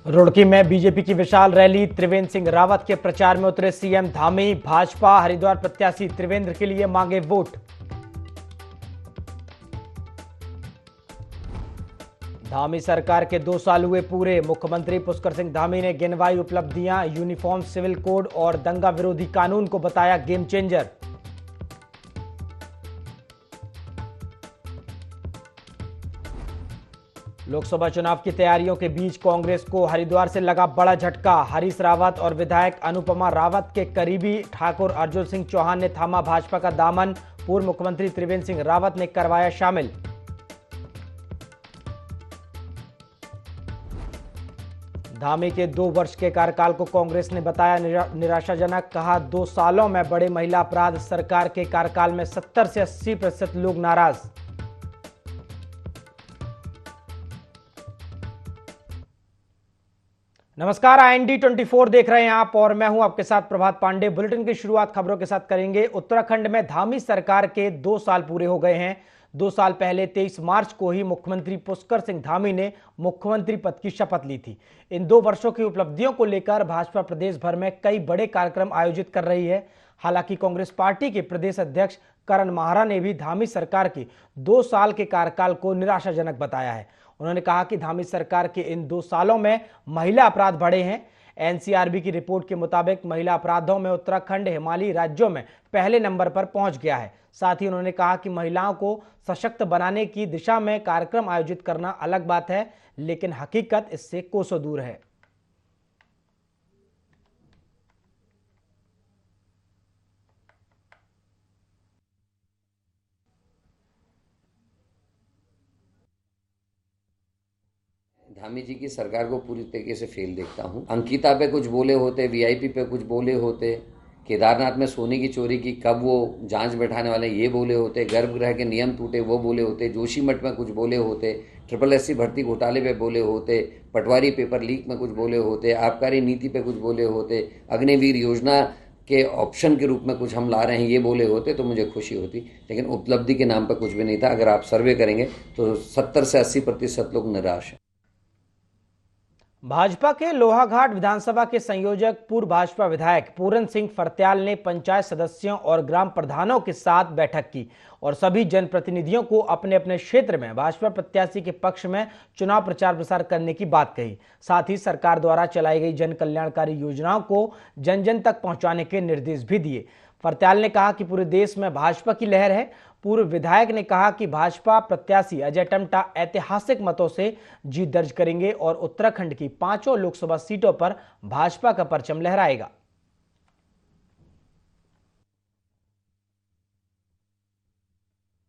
रुड़की में बीजेपी की विशाल रैली, त्रिवेंद्र सिंह रावत के प्रचार में उतरे सीएम धामी। भाजपा हरिद्वार प्रत्याशी त्रिवेंद्र के लिए मांगे वोट। धामी सरकार के 2 साल हुए पूरे, मुख्यमंत्री पुष्कर सिंह धामी ने गिनवाई उपलब्धियां। यूनिफॉर्म सिविल कोड और दंगा विरोधी कानून को बताया गेम चेंजर। लोकसभा चुनाव की तैयारियों के बीच कांग्रेस को हरिद्वार से लगा बड़ा झटका। हरीश रावत और विधायक अनुपमा रावत के करीबी ठाकुर अर्जुन सिंह चौहान ने थामा भाजपा का दामन। पूर्व मुख्यमंत्री त्रिवेंद्र सिंह रावत ने करवाया शामिल। धामी के 2 वर्ष के कार्यकाल को कांग्रेस ने बताया निराशाजनक। कहा 2 सालों में बढ़े महिला अपराध, सरकार के कार्यकाल में 70 से 80% लोग नाराज। नमस्कार, IND 24 देख रहे हैं आप और मैं हूं आपके साथ प्रभात पांडे। बुलेटिन की शुरुआत खबरों के साथ करेंगे। उत्तराखंड में धामी सरकार के 2 साल पूरे हो गए हैं। 2 साल पहले 23 मार्च को ही मुख्यमंत्री पुष्कर सिंह धामी ने मुख्यमंत्री पद की शपथ ली थी। इन 2 वर्षों की उपलब्धियों को लेकर भाजपा प्रदेश भर में कई बड़े कार्यक्रम आयोजित कर रही है। हालांकि कांग्रेस पार्टी के प्रदेश अध्यक्ष करण माहरा ने भी धामी सरकार के 2 साल के कार्यकाल को निराशाजनक बताया है। उन्होंने कहा कि धामी सरकार के इन 2 सालों में महिला अपराध बढ़े हैं। NCRB की रिपोर्ट के मुताबिक महिला अपराधों में उत्तराखंड हिमालयी राज्यों में पहले नंबर पर पहुंच गया है। साथ ही उन्होंने कहा कि महिलाओं को सशक्त बनाने की दिशा में कार्यक्रम आयोजित करना अलग बात है, लेकिन हकीकत इससे कोसों दूर है। धामी जी की सरकार को पूरी तरीके से फेल देखता हूँ। अंकिता पे कुछ बोले होते, VIP पे कुछ बोले होते, केदारनाथ में सोने की चोरी की कब वो जांच बैठाने वाले ये बोले होते, गर्भगृह के नियम टूटे वो बोले होते, जोशीमठ में कुछ बोले होते, SSSC भर्ती घोटाले पे बोले होते, पटवारी पेपर लीक में कुछ बोले होते, आबकारी नीति पे कुछ बोले होते, अग्निवीर योजना के ऑप्शन के रूप में कुछ हम ला रहे हैं ये बोले होते तो मुझे खुशी होती, लेकिन उपलब्धि के नाम पर कुछ भी नहीं था। अगर आप सर्वे करेंगे तो 70 से 80% लोग निराश हैं। भाजपा के लोहाघाट विधानसभा के संयोजक पूर्व भाजपा विधायक पूरन सिंह फर्त्याल ने पंचायत सदस्यों और ग्राम प्रधानों के साथ बैठक की और सभी जनप्रतिनिधियों को अपने अपने क्षेत्र में भाजपा प्रत्याशी के पक्ष में चुनाव प्रचार प्रसार करने की बात कही। साथ ही सरकार द्वारा चलाई गई जन कल्याणकारी योजनाओं को जन जन तक पहुंचाने के निर्देश भी दिए। फर्त्याल ने कहा कि पूरे देश में भाजपा की लहर है। पूर्व विधायक ने कहा कि भाजपा प्रत्याशी अजय टम्टा ऐतिहासिक मतों से जीत दर्ज करेंगे और उत्तराखंड की 5 लोकसभा सीटों पर भाजपा का परचम लहराएगा।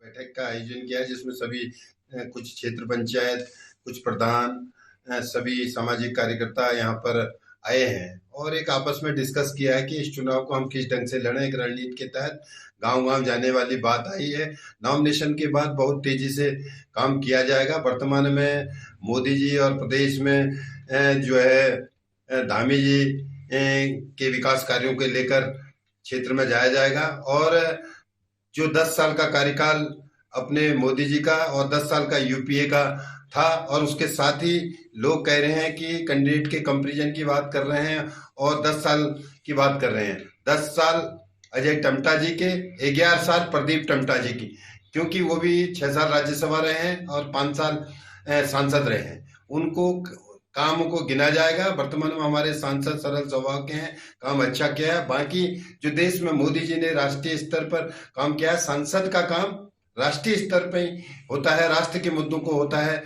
बैठक का आयोजन किया जिसमें सभी कुछ क्षेत्र पंचायत, कुछ प्रधान, सभी सामाजिक कार्यकर्ता यहाँ पर आए हैं और एक आपस में डिस्कस किया है कि इस चुनाव को हम किस ढंग से लड़ें। एक रणनीति के तहत गांव-गांव जाने वाली बात आई है। नॉमिनेशन के बाद बहुत तेजी से काम किया जाएगा। वर्तमान में मोदी जी और प्रदेश में जो है धामी जी के विकास कार्यों को लेकर क्षेत्र में जाया जाएगा और जो 10 साल का कार्यकाल अपने मोदी जी का और 10 साल का UPA का था और उसके साथ ही लोग कह रहे हैं कि कैंडिडेट के कंपैरिजन की बात कर रहे हैं और 10 साल की बात कर रहे हैं। 10 साल अजय टम्टा जी के, 11 साल प्रदीप टम्टा जी की, क्योंकि वो भी 6 साल राज्यसभा रहे हैं और 5 साल सांसद रहे हैं। उनको काम को गिना जाएगा। वर्तमान में हमारे सांसद सरल स्वभाव के हैं, काम अच्छा किया है। बाकी जो देश में मोदी जी ने राष्ट्रीय स्तर पर काम किया है, संसद का काम राष्ट्रीय स्तर पर ही होता है, राष्ट्र के मुद्दों को होता है।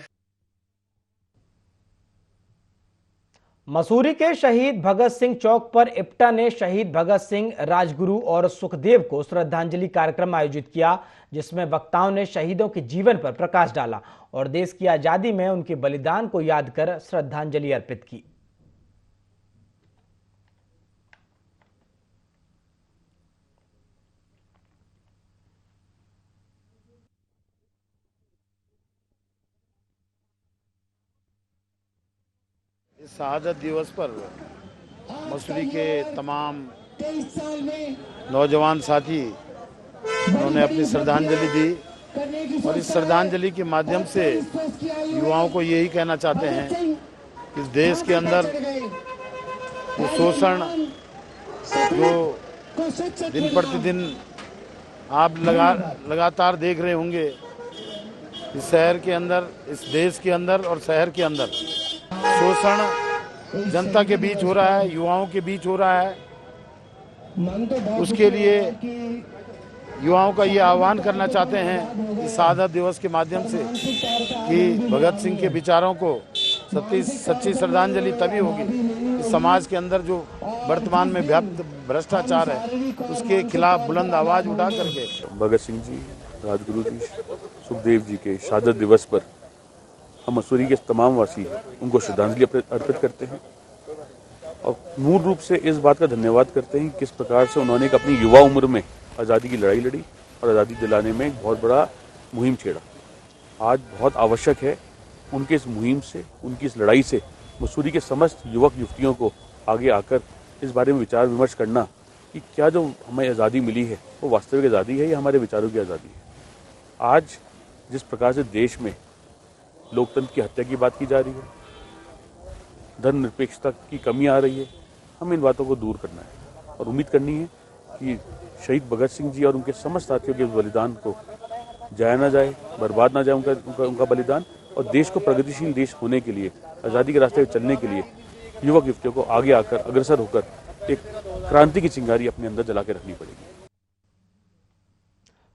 मसूरी के शहीद भगत सिंह चौक पर इप्टा ने शहीद भगत सिंह, राजगुरु और सुखदेव को श्रद्धांजलि कार्यक्रम आयोजित किया, जिसमें वक्ताओं ने शहीदों के जीवन पर प्रकाश डाला और देश की आजादी में उनके बलिदान को याद कर श्रद्धांजलि अर्पित की। इस शहादत दिवस पर मसूरी के तमाम नौजवान साथी उन्होंने अपनी श्रद्धांजलि दी और इस श्रद्धांजलि के माध्यम से युवाओं को यही कहना चाहते हैं इस देश के अंदर वो शोषण जो दिन प्रतिदिन आप लगातार देख रहे होंगे, इस शहर के अंदर, इस देश के अंदर और शहर के अंदर शोषण जनता के बीच हो रहा है, युवाओं के बीच हो रहा है। उसके लिए युवाओं का ये आह्वान करना चाहते हैं इस शहादत दिवस के माध्यम से कि भगत सिंह के विचारों को सच्ची श्रद्धांजलि तभी होगी कि समाज के अंदर जो वर्तमान में व्याप्त भ्रष्टाचार है उसके खिलाफ बुलंद आवाज उठा करके भगत सिंह जी, राजगुरु जी, सुखदेव जी के शहादत दिवस पर हम मसूरी के तमाम वासी उनको श्रद्धांजलि अर्पित करते हैं और मूल रूप से इस बात का धन्यवाद करते हैं किस प्रकार से उन्होंने अपनी युवा उम्र में आज़ादी की लड़ाई लड़ी और आज़ादी दिलाने में एक बहुत बड़ा मुहिम छेड़ा। आज बहुत आवश्यक है उनके इस मुहिम से, उनकी इस लड़ाई से मसूरी के समस्त युवक युवतियों को आगे आकर इस बारे में विचार विमर्श करना कि क्या जो हमें आज़ादी मिली है वो वास्तविक आज़ादी है या हमारे विचारों की आज़ादी है। आज जिस प्रकार से देश में लोकतंत्र की हत्या की बात की जा रही है, धर्मनिरपेक्षता की कमी आ रही है, हमें इन बातों को दूर करना है और उम्मीद करनी है कि शहीद भगत सिंह जी और उनके समस्त साथियों के बलिदान को जाया ना जाए, बर्बाद ना जाए उनका बलिदान, और देश को प्रगतिशील देश होने के लिए, आज़ादी के रास्ते पर चलने के लिए युवक युवतियों को आगे आकर अग्रसर होकर एक क्रांति की चिंगारी अपने अंदर जला के रखनी पड़ेगी।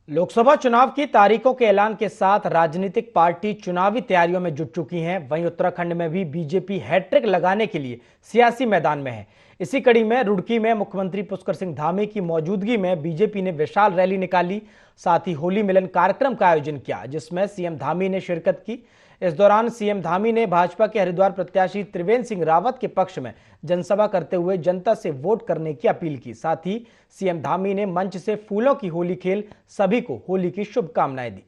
लोकसभा चुनाव की तारीखों के ऐलान के साथ राजनीतिक पार्टी चुनावी तैयारियों में जुट चुकी हैं। वहीं उत्तराखंड में भी बीजेपी हैट्रिक लगाने के लिए सियासी मैदान में है। इसी कड़ी में रुड़की में मुख्यमंत्री पुष्कर सिंह धामी की मौजूदगी में बीजेपी ने विशाल रैली निकाली, साथ ही होली मिलन कार्यक्रम का आयोजन किया जिसमें सीएम धामी ने शिरकत की। इस दौरान सीएम धामी ने भाजपा के हरिद्वार प्रत्याशी त्रिवेंद्र सिंह रावत के पक्ष में जनसभा करते हुए जनता से वोट करने की अपील की। साथ ही सीएम धामी ने मंच से फूलों की होली खेल सभी को होली की शुभकामनाएं दी।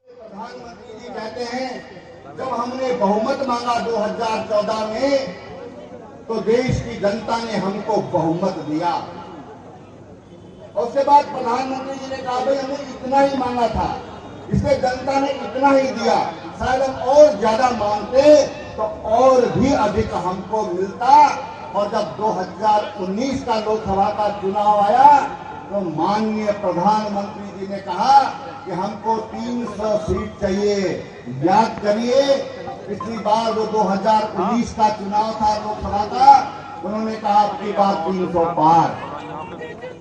प्रधानमंत्री जी कहते हैं जब हमने बहुमत मांगा 2014 में तो देश की जनता ने हमको बहुमत दिया। और उसके बाद प्रधानमंत्री जी ने कहा भाई हमने इतना ही मांगा था, इसलिए जनता ने इतना ही दिया, शायद हम और ज्यादा मांगते तो और भी अधिक हमको मिलता। और जब 2019 का लोकसभा का चुनाव आया तो माननीय प्रधानमंत्री जी ने कहा कि हमको 300 सीट चाहिए। याद करिए पिछली बार वो 2019 का चुनाव था लोकसभा का, उन्होंने कहा आपकी बात 300 पार।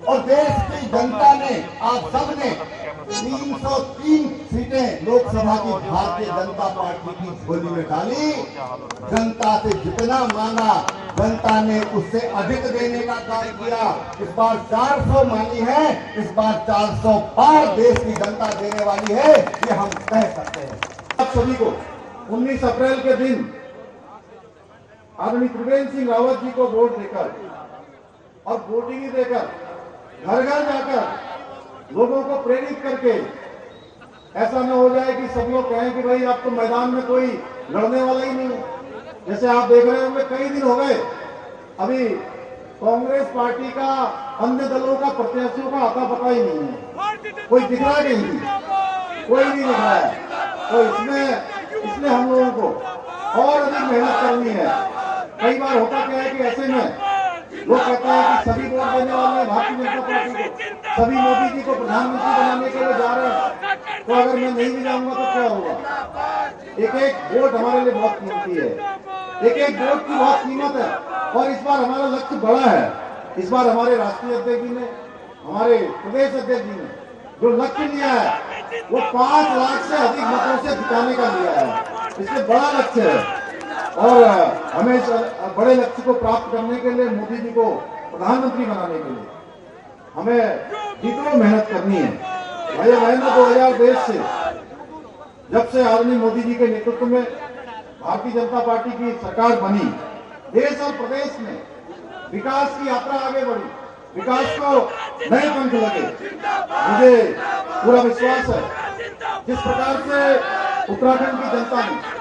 और देश की जनता ने, आप सब ने 303 सीटें लोकसभा की भारतीय जनता पार्टी की झोली में डाली। जनता से जितना मांगा जनता ने उससे अधिक देने का कार्य किया। इस बार 400 मांगी है, इस बार 400 पार देश की जनता देने वाली है, ये हम कह सकते हैं। आप सभी को 19 अप्रैल के दिन आदरणीय त्रिवेंद्र सिंह रावत जी को वोट देकर और वोटिंग देकर घर घर जाकर लोगों को प्रेरित करके, ऐसा न हो जाए कि सब लोग कहें कि भाई अब तो मैदान में कोई लड़ने वाला ही नहीं। जैसे आप देख रहे होंगे कई दिन हो गए अभी कांग्रेस पार्टी का अन्य दलों का प्रत्याशियों का आता पता ही नहीं है, कोई दिख रहा नहीं, कोई नहीं दिख रहा है। तो इसमें हम लोगों को और अधिक मेहनत करनी है। कई बार होता क्या है कि ऐसे में लोग कहते हैं कि सभी वोट देने वाले भारतीय जनता पार्टी को, सभी मोदी जी को प्रधानमंत्री बनाने के लिए जा रहे हैं, तो अगर मैं नहीं भी जाऊंगा तो क्या होगा। एक एक वोट हमारे लिए बहुत कीमती है, एक एक वोट की बहुत कीमत है। और इस बार हमारा लक्ष्य बड़ा है। इस बार हमारे राष्ट्रीय अध्यक्ष जी ने, हमारे प्रदेश अध्यक्ष जी ने जो लक्ष्य लिया है वो 5 लाख से अधिक मतों से जिताने का लिया है। इसलिए बड़ा लक्ष्य है और हमें बड़े लक्ष्य को प्राप्त करने के लिए, मोदी जी को प्रधानमंत्री बनाने के लिए हमें जितनी मेहनत करनी है। भाई महीना 2023 से जब से आदरणीय मोदी जी के नेतृत्व में भारतीय जनता पार्टी की सरकार बनी, देश और प्रदेश में विकास की यात्रा आगे बढ़ी, विकास को नए पंख लगे। मुझे पूरा विश्वास है जिस प्रकार से उत्तराखंड की जनता ने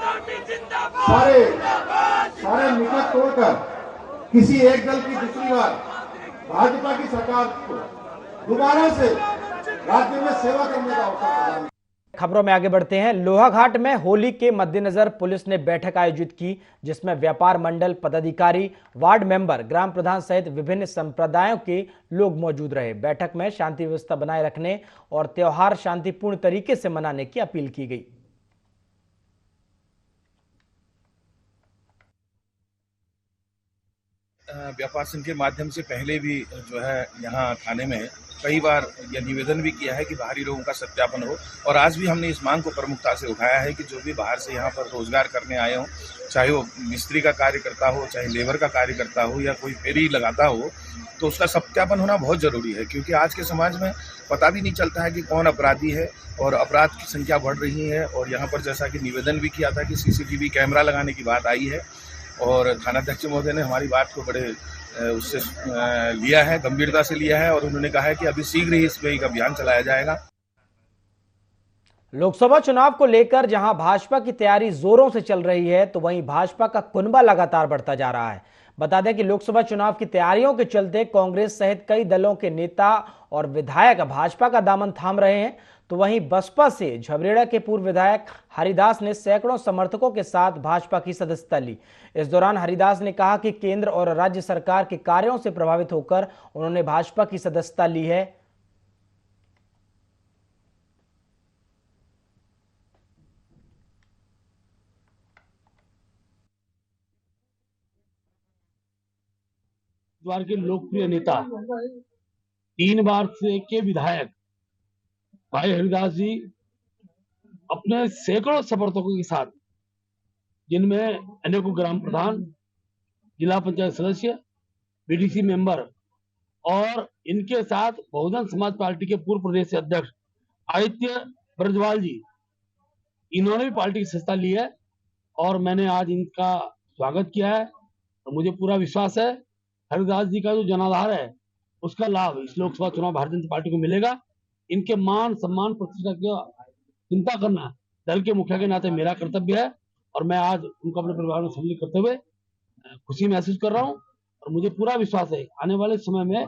सारे निकट तोड़कर किसी एक दल की दूसरी बार भाजपा की सरकार को दोबारा से राज्य में सेवा करने का अवसर प्रदान खबरों में आगे बढ़ते हैं। लोहाघाट में होली के मद्देनजर पुलिस ने बैठक आयोजित की, जिसमें व्यापार मंडल पदाधिकारी, वार्ड मेंबर, ग्राम प्रधान सहित विभिन्न संप्रदायों के लोग मौजूद रहे। बैठक में शांति व्यवस्था बनाए रखने और त्योहार शांतिपूर्ण तरीके से मनाने की अपील की गई। व्यापार संघ के माध्यम से पहले भी जो है यहाँ थाने में कई बार यह निवेदन भी किया है कि बाहरी लोगों का सत्यापन हो, और आज भी हमने इस मांग को प्रमुखता से उठाया है कि जो भी बाहर से यहाँ पर रोजगार करने आए हों, चाहे वो मिस्त्री का कार्य करता हो, चाहे लेबर का कार्य करता हो या कोई फेरी लगाता हो, तो उसका सत्यापन होना बहुत जरूरी है। क्योंकि आज के समाज में पता भी नहीं चलता है कि कौन अपराधी है, और अपराध की संख्या बढ़ रही है। और यहाँ पर जैसा कि निवेदन भी किया था कि CCTV कैमरा लगाने की बात आई है, और थानाध्यक्ष महोदय ने हमारी बात को बड़े उससे लिया है, गंभीरता से लिया है, और उन्होंने कहा है कि अभी शीघ्र ही इस पे एक अभियान चलाया जाएगा। लोकसभा चुनाव को लेकर जहां भाजपा की तैयारी जोरों से चल रही है, तो वहीं भाजपा का कुनबा लगातार बढ़ता जा रहा है। बता दें कि लोकसभा चुनाव की तैयारियों के चलते कांग्रेस सहित कई दलों के नेता और विधायक भाजपा का दामन थाम रहे हैं। तो वहीं बसपा से झबरेड़ा के पूर्व विधायक हरिदास ने सैकड़ों समर्थकों के साथ भाजपा की सदस्यता ली। इस दौरान हरिदास ने कहा कि केंद्र और राज्य सरकार के कार्यों से प्रभावित होकर उन्होंने भाजपा की सदस्यता ली है। द्वार के लोकप्रिय नेता, 3 बार से के विधायक भाई हरिदास जी अपने सैकड़ों समर्थकों के साथ, जिनमें अनेकों ग्राम प्रधान, जिला पंचायत सदस्य, BDC मेंबर और इनके साथ बहुजन समाज पार्टी के पूर्व प्रदेश अध्यक्ष आदित्य ब्रजवाल जी, इन्होंने भी पार्टी की सदस्यता ली है। और मैंने आज इनका स्वागत किया है। और मुझे पूरा विश्वास है हरिदास जी का जो जनाधार है उसका लाभ इस लोकसभा चुनाव भारतीय जनता पार्टी को मिलेगा। इनके मान सम्मान प्रतिष्ठा की चिंता करना दल के मुखिया के नाते मेरा कर्तव्य है, और मैं आज उनको अपने परिवार में सम्मिलित करते हुए खुशी महसूस कर रहा हूं। और मुझे पूरा विश्वास है आने वाले समय में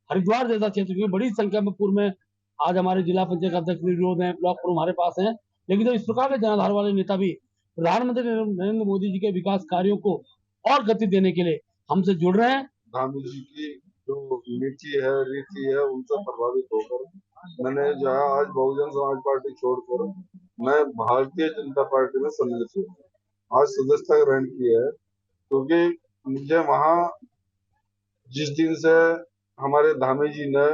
हरिद्वार जैसा क्षेत्र की बड़ी संख्या में पूर्व में आज हमारे जिला पंचायत अध्यक्ष विरोध है, ब्लॉक प्रमुख हमारे पास हैं, लेकिन तो इस प्रकार के जनाधार वाले नेता भी प्रधानमंत्री नरेंद्र मोदी जी के विकास कार्यों को और गति देने के लिए हमसे जुड़ रहे हैं। गांधी जी की जो नीति है, रीति है, उनसे प्रभावित होकर मैंने जो है आज बहुजन समाज पार्टी छोड़कर मैं भारतीय जनता पार्टी में सम्मिलित हूँ। आज सदस्यता ग्रहण की है, क्योंकि मुझे वहाँ जिस दिन से हमारे धामी जी ने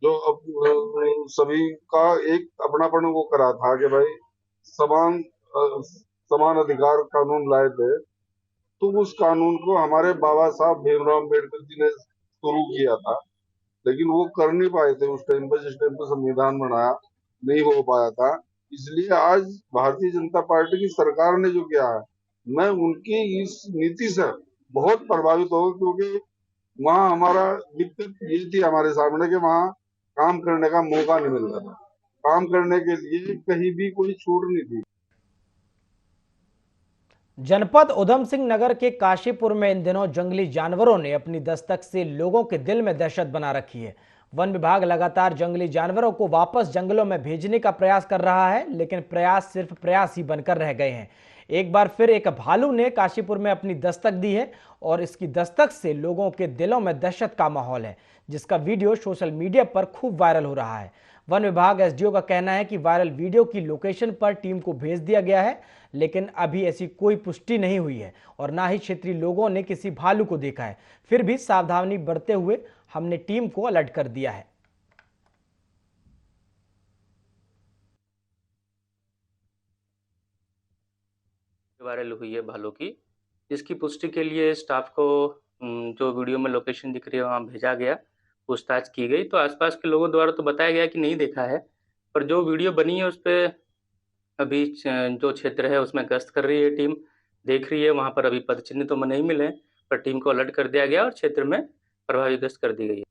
जो सभी का एक अपनापन वो करा था कि भाई समान अधिकार कानून लाए थे, तो उस कानून को हमारे बाबा साहब भीमराव अम्बेडकर जी ने शुरू किया था, लेकिन वो कर नहीं पाए थे उस टाइम पर, जिस टाइम पर संविधान बनाया नहीं हो पाया था। इसलिए आज भारतीय जनता पार्टी की सरकार ने जो किया है, मैं उनकी इस नीति से बहुत प्रभावित हो, क्योंकि वहाँ हमारा दिक्कत ये थी हमारे सामने कि वहाँ काम करने का मौका नहीं मिल रहा था, काम करने के लिए कहीं भी कोई छूट नहीं थी। जनपद उधम सिंह नगर के काशीपुर में इन दिनों जंगली जानवरों ने अपनी दस्तक से लोगों के दिल में दहशत बना रखी है। वन विभाग लगातार जंगली जानवरों को वापस जंगलों में भेजने का प्रयास कर रहा है, लेकिन प्रयास सिर्फ प्रयास ही बनकर रह गए हैं। एक बार फिर एक भालू ने काशीपुर में अपनी दस्तक दी है और इसकी दस्तक से लोगों के दिलों में दहशत का माहौल है, जिसका वीडियो सोशल मीडिया पर खूब वायरल हो रहा है। वन विभाग SDO का कहना है कि वायरल वीडियो की लोकेशन पर टीम को भेज दिया गया है, लेकिन अभी ऐसी कोई पुष्टि नहीं हुई है और ना ही क्षेत्रीय लोगों ने किसी भालू को देखा है। फिर भी सावधानी बरतते हुए हमने टीम को अलर्ट कर दिया है। वायरल हुई है भालू की, जिसकी पुष्टि के लिए स्टाफ को जो वीडियो में लोकेशन दिख रही है वहाँ भेजा गया, पूछताछ की गई। तो आसपास के लोगों द्वारा तो बताया गया कि नहीं देखा है, पर जो वीडियो बनी है उस पर अभी जो क्षेत्र है उसमें गश्त कर रही है टीम, देख रही है। वहाँ पर अभी पदचिन्ह तो नहीं मिले, पर टीम को अलर्ट कर दिया गया और क्षेत्र में प्रभावी गश्त कर दी गई है।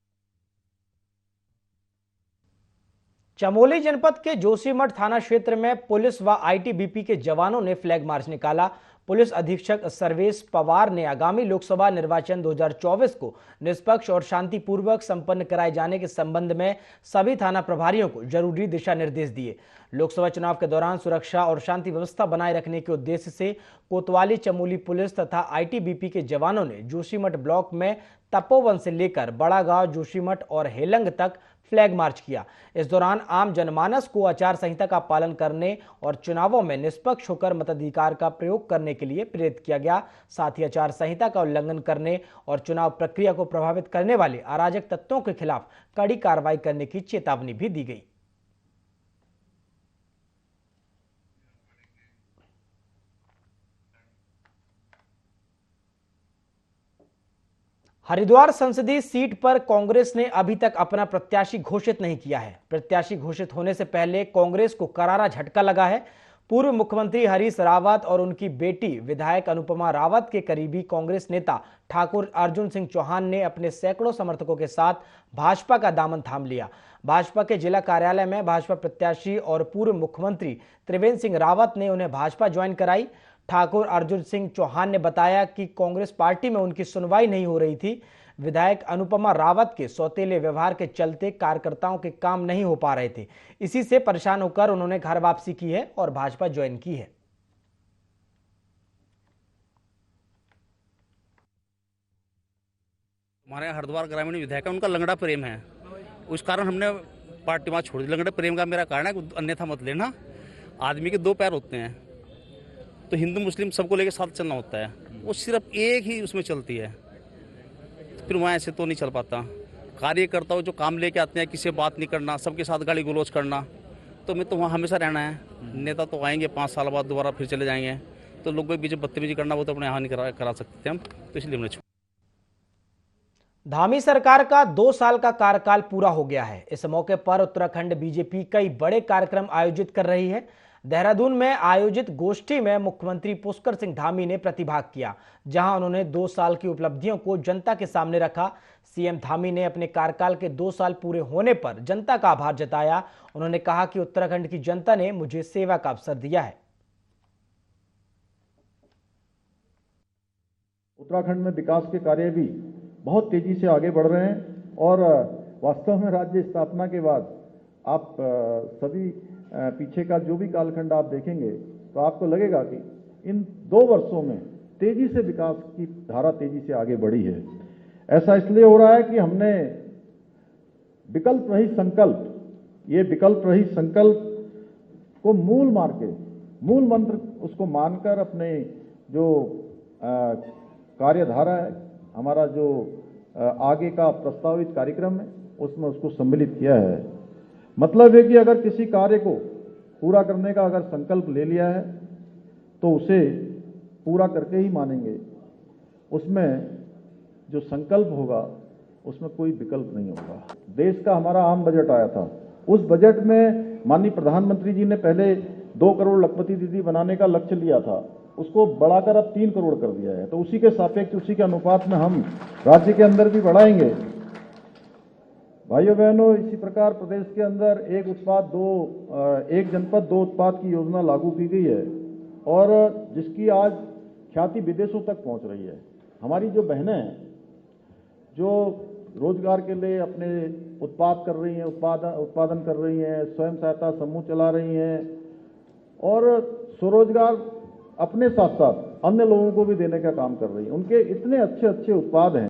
चमोली जनपद के जोशीमठ थाना क्षेत्र में पुलिस व ITBP के जवानों ने फ्लैग मार्च निकाला। पुलिस अधीक्षक सर्वेश पवार ने आगामी लोकसभा निर्वाचन 2024 को निष्पक्ष और शांतिपूर्वक संपन्न कराए जाने के संबंध में सभी थाना प्रभारियों को जरूरी दिशा निर्देश दिए। लोकसभा चुनाव के दौरान सुरक्षा और शांति व्यवस्था बनाए रखने के उद्देश्य से कोतवाली चमोली पुलिस तथा आईटीबीपी के जवानों ने जोशीमठ ब्लॉक में तपोवन से लेकर बड़ा गांव, जोशीमठ और हेलंग तक फ्लैग मार्च किया। इस दौरान आम जनमानस को आचार संहिता का पालन करने और चुनावों में निष्पक्ष होकर मताधिकार का प्रयोग करने के लिए प्रेरित किया गया। साथ ही आचार संहिता का उल्लंघन करने और चुनाव प्रक्रिया को प्रभावित करने वाले अराजक तत्वों के खिलाफ कड़ी कार्रवाई करने की चेतावनी भी दी गई। हरिद्वार संसदीय सीट पर कांग्रेस ने अभी तक अपना प्रत्याशी घोषित नहीं किया है। प्रत्याशी घोषित होने से पहले कांग्रेस को करारा झटका लगा है। पूर्व मुख्यमंत्री हरीश रावत और उनकी बेटी विधायक अनुपमा रावत के करीबी कांग्रेस नेता ठाकुर अर्जुन सिंह चौहान ने अपने सैकड़ों समर्थकों के साथ भाजपा का दामन थाम लिया। भाजपा के जिला कार्यालय में भाजपा प्रत्याशी और पूर्व मुख्यमंत्री त्रिवेंद्र सिंह रावत ने उन्हें भाजपा ज्वाइन कराई। ठाकुर अर्जुन सिंह चौहान ने बताया कि कांग्रेस पार्टी में उनकी सुनवाई नहीं हो रही थी। विधायक अनुपमा रावत के सौतेले व्यवहार के चलते कार्यकर्ताओं के काम नहीं हो पा रहे थे। इसी से परेशान होकर उन्होंने घर वापसी की है और भाजपा ज्वाइन की है। हमारे हरिद्वार ग्रामीण विधायक उनका लंगड़ा प्रेम है, उस कारण हमने पार्टी वहां छोड़ दी। लंगड़े प्रेम का मेरा कारण है, अन्यथा मत लेना। आदमी के दो पैर होते हैं, तो हिंदू मुस्लिम सबको लेके साथ चलना होता है। वो सिर्फ एक ही उसमें चलती है, फिर वहाँ ऐसे तो नहीं चल पाता। कार्यकर्ता जो काम लेके आते हैं, किसी से बात नहीं करना, सबके साथ गाली गलौज करना, तो मैं तो वहाँ हमेशा रहना है। नेता तो आएंगे 5 साल बाद दोबारा फिर चले जाएंगे, तो लोगों के बीच बदतमीजी करना वो तो अपने यहाँ नहीं करा सकते थे हम, तो इसलिए हमने। धामी सरकार का 2 साल का कार्यकाल पूरा हो गया है। इस मौके पर उत्तराखंड बीजेपी कई बड़े कार्यक्रम आयोजित कर रही है। देहरादून में आयोजित गोष्ठी में मुख्यमंत्री पुष्कर सिंह धामी ने प्रतिभाग किया, जहां उन्होंने 2 साल की उपलब्धियों को जनता के सामने रखा। सीएम धामी ने अपने कार्यकाल के 2 साल पूरे होने पर जनता का आभार जताया। उन्होंने कहा कि उत्तराखंड की जनता ने मुझे सेवा का अवसर दिया है। उत्तराखंड में विकास के कार्य भी बहुत तेजी से आगे बढ़ रहे हैं और वास्तव में राज्य स्थापना के बाद आप सभी पीछे का जो भी कालखंड आप देखेंगे तो आपको लगेगा कि इन 2 वर्षों में तेजी से विकास की धारा तेजी से आगे बढ़ी है। ऐसा इसलिए हो रहा है कि हमने विकल्प रहित संकल्प को मूल मंत्र उसको मानकर अपने जो कार्यधारा है, हमारा जो आगे का प्रस्तावित कार्यक्रम है, उसमें उसको सम्मिलित किया है। मतलब है कि अगर किसी कार्य को पूरा करने का अगर संकल्प ले लिया है तो उसे पूरा करके ही मानेंगे। उसमें जो संकल्प होगा उसमें कोई विकल्प नहीं होगा। देश का हमारा आम बजट आया था, उस बजट में माननीय प्रधानमंत्री जी ने पहले 2 करोड़ लखपति दीदी बनाने का लक्ष्य लिया था, उसको बढ़ाकर अब 3 करोड़ कर दिया है। तो उसी के सापेक्ष, उसी के अनुपात में हम राज्य के अंदर भी बढ़ाएंगे। भाइयों बहनों, इसी प्रकार प्रदेश के अंदर एक जनपद 2 उत्पाद की योजना लागू की गई है और जिसकी आज ख्याति विदेशों तक पहुंच रही है। हमारी जो बहनें हैं जो रोजगार के लिए अपने उत्पाद कर रही हैं, उत्पादन कर रही हैं, स्वयं सहायता समूह चला रही हैं और स्वरोजगार अपने साथ साथ अन्य लोगों को भी देने का काम कर रही हैं। उनके इतने अच्छे अच्छे उत्पाद हैं।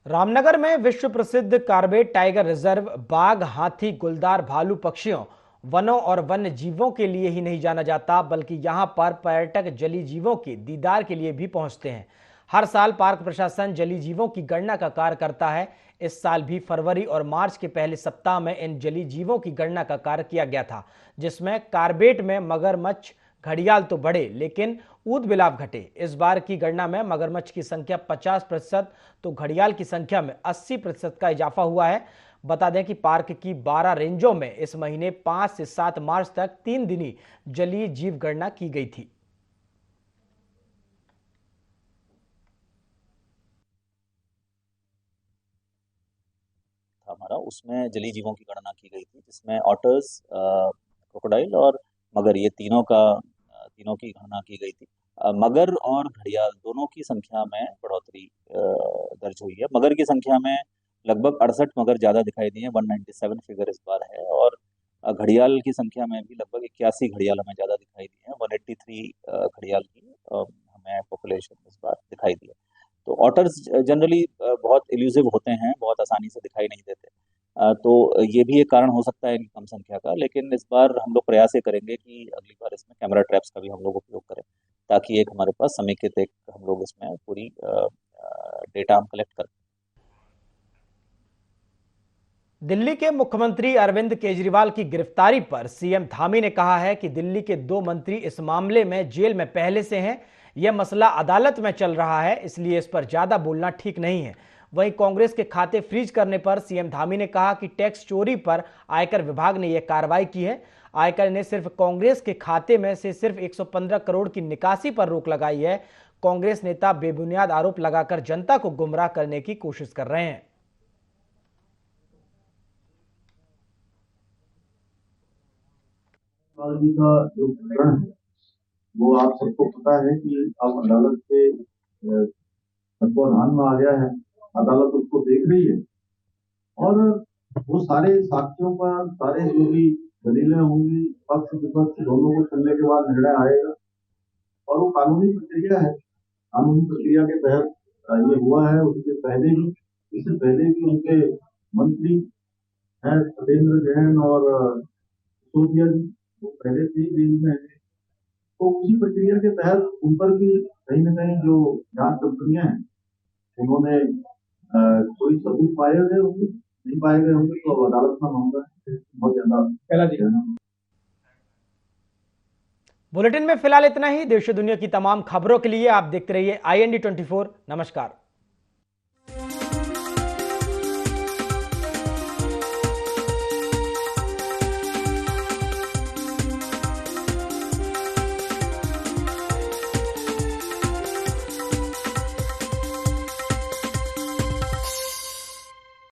रामनगर में विश्व प्रसिद्ध कार्बेट टाइगर रिजर्व बाघ, हाथी, गुलदार, भालू, पक्षियों, वनों और वन्य जीवों के लिए ही नहीं जाना जाता, बल्कि यहां पर पर्यटक जलीय जीवों के दीदार के लिए भी पहुंचते हैं। हर साल पार्क प्रशासन जलीय जीवों की गणना का कार्य करता है। इस साल भी फरवरी और मार्च के पहले सप्ताह में इन जलीय जीवों की गणना का कार्य किया गया था, जिसमें कार्बेट में मगरमच्छ, घड़ियाल तो बढ़े लेकिन ऊदबिलाव घटे। इस बार की गणना में मगरमच्छ की संख्या 50% तो घड़ियाल की संख्या में 80% का इजाफा हुआ है। बता दें कि पार्क की 12 रेंजों में इस महीने 5 से 7 मार्च तक 3 दिनी जलीय जीव गणना की गई थी। हमारा उसमें जलीय जीवों की गणना की गई थी, जिसमें ऑटर्स, क्रोकोडाइल और मगर, ये तीनों तीनों की गणना की गई थी। मगर और घड़ियाल दोनों की संख्या में बढ़ोतरी दर्ज हुई है। मगर की संख्या में लगभग 68 मगर ज्यादा दिखाई दिए हैं, 197 फिगर इस बार है। और घड़ियाल की संख्या में भी लगभग 81 घड़ियाल हमें ज्यादा दिखाई दी है, 183 घड़ियाल की हमें पॉपुलेशन इस बार दिखाई दी है। तो ऑटर्स जनरली बहुत इल्यूसिव होते हैं, बहुत आसानी से दिखाई नहीं देते। तो ये भी एक कारण हो सकता है इनकी कम संख्या का। लेकिन इस बार हम लोग प्रयास ये करेंगे कि अगली बार इसमें कैमरा ट्रैप्स का भी हम लोग उपयोग करें, ताकि एक हमारे पास समेकित एक हम लोग इसमें पूरी डेटा हम कलेक्ट करें। दिल्ली के मुख्यमंत्री अरविंद केजरीवाल की गिरफ्तारी पर सीएम धामी ने कहा है कि दिल्ली के 2 मंत्री इस मामले में जेल में पहले से हैं। यह मसला अदालत में चल रहा है, इसलिए इस पर ज्यादा बोलना ठीक नहीं है। वहीं कांग्रेस के खाते फ्रीज करने पर सीएम धामी ने कहा कि टैक्स चोरी पर आयकर विभाग ने यह कार्रवाई की है। आयकर ने सिर्फ कांग्रेस के खाते में से सिर्फ 115 करोड़ की निकासी पर रोक लगाई है। कांग्रेस नेता बेबुनियाद आरोप लगाकर जनता को गुमराह करने की कोशिश कर रहे हैं। जी का जो प्रकरण है वो आप सबको पता है कि अब अदालत के तत्वाधान में आ गया है। अदालत उसको देख रही है और वो सारे साक्ष्यों पर, सारे जो भी दलीलें होंगी, पक्ष विपक्ष दोनों को सुनने के बाद निर्णय आएगा। और वो कानूनी प्रक्रिया है, कानूनी प्रक्रिया के तहत ये हुआ है। इससे पहले भी उनके मंत्री हैं सत्येंद्र जैन और सिसोदिया जी, वो पहले से ही जेल में है। तो उसी प्रक्रिया के तहत उन पर भी कहीं न कहीं जो जांच कंपनियां हैं उन्होंने कोई सबूत पाए गए होंगे, नहीं पाए गए होंगे तो अदालत में मामला बहुत ज्यादा। बुलेटिन में फिलहाल इतना ही। देश दुनिया की तमाम खबरों के लिए आप देखते रहिए IND24। नमस्कार।